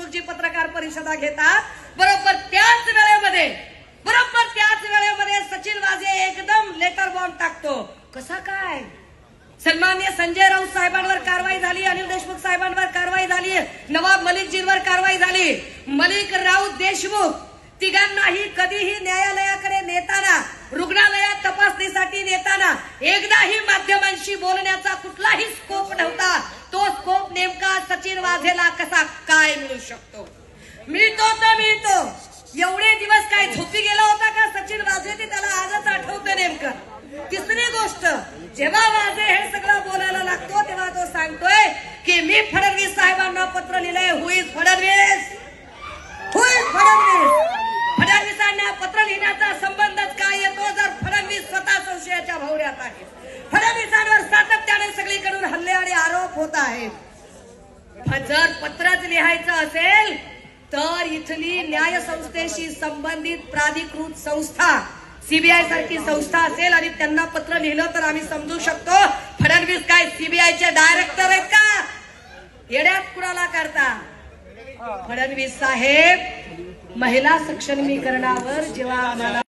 देशमुखजी पत्रकार परिषदा घेतात, बरोबर त्याच वेळेमध्ये सचिन वाझे एकदम लेटर बॉम्ब टाकतो. कसा काय? सन्माननीय संजय राऊत साहेबांवर कारवाई झाली, अनिल देशमुख साहेबांवर कारवाई झाली, नवाब मलिकजींवर कारवाई झाली. मलिक, राऊत, देशमुख तिघांनाही कधीही न्यायालयाकडे नेताना, रुग्णालयात तपासणीसाठी नेताना एकदाही माध्यमांशी बोलण्याचा कुठलाही स्कोप नव्हता. तो स्कोप नेमका सचिन वाझेला कसा काय मिळू शकतो? मिळतो तर मिळतो. एवढे दिवस काय झोपी गेला होता का सचिन वाझे? ते त्याला आजच आठवतं नेमकं. तिसरी गोष्ट, जेव्हा वाझे हे सगळं बोलायला लागतो तेव्हा तो सांगतोय की मी फडणवीस साहेबांना पत्र लिहिलंय. हु इज फडणवीस? फडणवीसांना पत्र लिहिण्याचा संबंधच काय येतो जर फडणवीस स्वतः संशयाच्या भोवऱ्यात आहे? फडणवीसांवर सातत्याने सगळीकडून हल्ले आणि आरोप होत आहेत. जर पत्रच लिहायचं असेल तर इथली न्याय संस्थेशी संबंधित प्राधिकृत संस्था, सीबीआय सारखी संस्था असेल आणि त्यांना पत्र लिहिलं तर आम्ही समजू शकतो. फडणवीस काय सीबीआयचे डायरेक्टर आहेत का? येड्यात कुणाला करता? फडणवीस साहेब महिला सक्षमीकरणावर जेव्हा आम्हाला